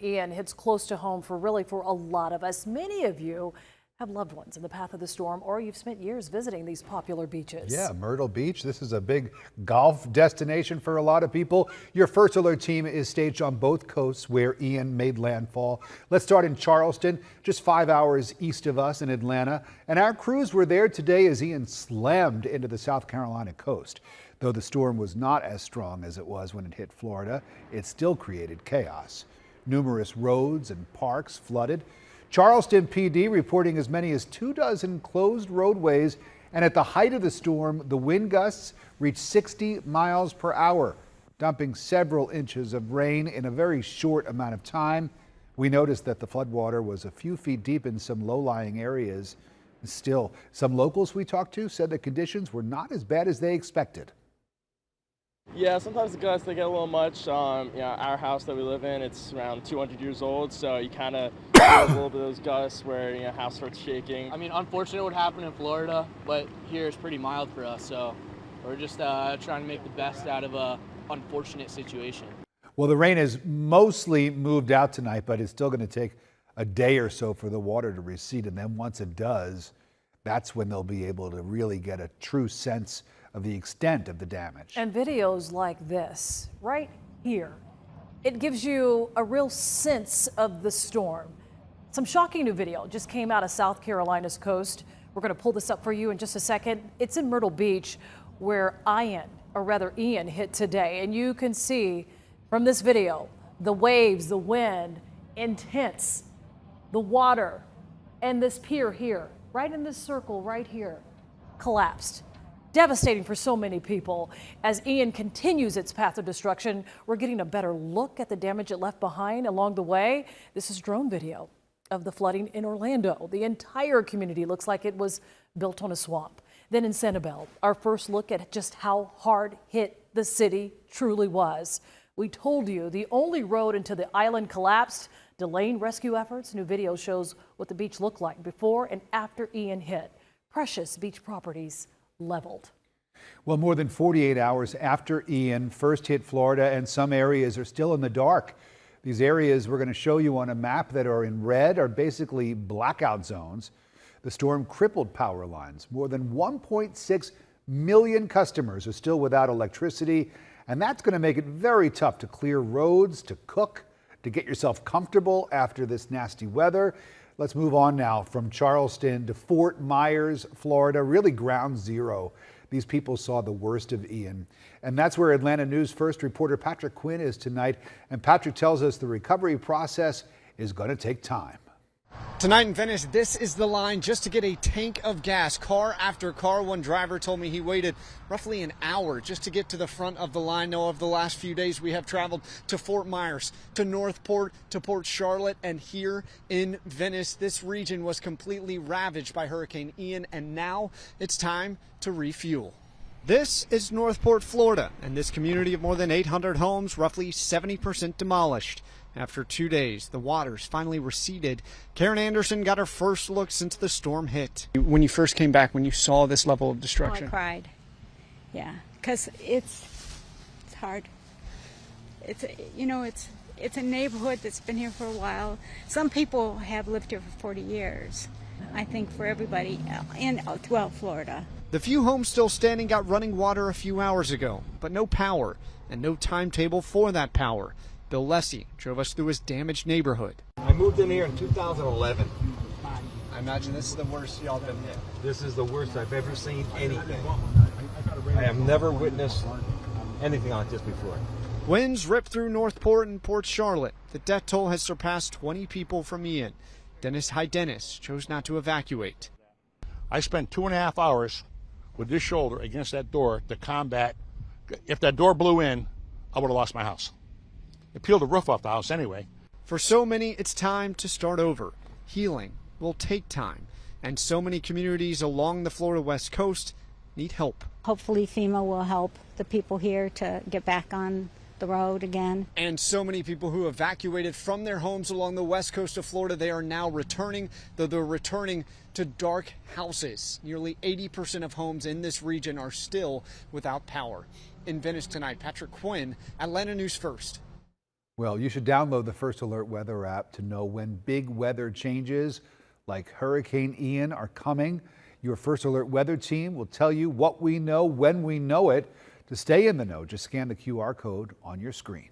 Ian hits close to home for a lot of us. Many of you have loved ones in the path of the storm, or you've spent years visiting these popular beaches. Yeah, Myrtle Beach. This is a big golf destination for a lot of people. Your first alert team is staged on both coasts where Ian made landfall. Let's start in Charleston, just 5 hours east of us in Atlanta. And our crews were there today as Ian slammed into the South Carolina coast. Though the storm was not as strong as it was when it hit Florida, it still created chaos. Numerous roads and parks flooded. Charleston PD reporting as many as 24 closed roadways, and at the height of the storm, the wind gusts reached 60 miles per hour, dumping several inches of rain in a very short amount of time. We noticed that the floodwater was a few feet deep in some low-lying areas. Still, some locals we talked to said the conditions were not as bad as they expected. Yeah, sometimes the gusts, they get a little much. Our house that we live in, it's around 200 years old, so you kind of get a little bit of those gusts where, house starts shaking. I mean, unfortunate what happened in Florida, but here it's pretty mild for us, so we're just trying to make the best out of a unfortunate situation. Well, the rain has mostly moved out tonight, but it's still going to take a day or so for the water to recede, and then once it does, that's when they'll be able to really get a true sense of the extent of the damage. And videos like this right here, it gives you a real sense of the storm. Some shocking new video just came out of South Carolina's coast. We're going to pull this up for you in just a second. It's in Myrtle Beach where Ian hit today. And you can see from this video, the waves, the wind, intense, the water, and this pier here, right in this circle right here, collapsed. Devastating for so many people. As Ian continues its path of destruction, we're getting a better look at the damage it left behind along the way. This is drone video of the flooding in Orlando. The entire community looks like it was built on a swamp. Then in Sanibel, our first look at just how hard hit the city truly was. We told you the only road into the island collapsed, delaying rescue efforts. New video shows what the beach looked like before and after Ian hit. Precious beach properties leveled. Well, more than 48 hours after Ian first hit Florida, and some areas are still in the dark. These areas we're going to show you on a map that are in red are basically blackout zones. The storm crippled power lines. More than 1.6 million customers are still without electricity, and that's going to make it very tough to clear roads, to cook, to get yourself comfortable after this nasty weather. Let's move on now from Charleston to Fort Myers, Florida, really ground zero. These people saw the worst of Ian. And that's where Atlanta News First reporter Patrick Quinn is tonight. And Patrick tells us the recovery process is going to take time. Tonight in Venice, this is the line just to get a tank of gas. Car after car. One driver told me he waited roughly an hour just to get to the front of the line. Now, over the last few days, we have traveled to Fort Myers, to Northport, to Port Charlotte, and here in Venice. This region was completely ravaged by Hurricane Ian, and now it's time to refuel. This is Northport, Florida, and this community of more than 800 homes, roughly 70% demolished. After 2 days, the waters finally receded. Karen Anderson got her first look since the storm hit. When you first came back, when you saw this level of destruction? I cried. Yeah, because it's hard. It's a neighborhood that's been here for a while. Some people have lived here for 40 years. I think for everybody throughout Florida. The few homes still standing got running water a few hours ago, but no power and no timetable for that power. Bill Lessie drove us through his damaged neighborhood. I moved in here in 2011. I imagine this is the worst y'all been hit. This is the worst I've ever seen anything. I have never witnessed anything like this before. Winds ripped through Northport and Port Charlotte. The death toll has surpassed 20 people from Ian. Dennis Hydenis chose not to evacuate. I spent 2.5 hours with this shoulder against that door to combat. If that door blew in, I would have lost my house. It peeled the roof off the house anyway. For so many, it's time to start over. Healing will take time, and so many communities along the Florida West Coast need help. Hopefully FEMA will help the people here to get back on the road again. And so many people who evacuated from their homes along the west coast of Florida, they are now returning, though they're returning to dark houses. Nearly 80% of homes in this region are still without power. In Venice tonight, Patrick Quinn, Atlanta News First. Well, you should download the First Alert Weather app to know when big weather changes like Hurricane Ian are coming. Your First Alert Weather team will tell you what we know when we know it. To stay in the know, just scan the QR code on your screen.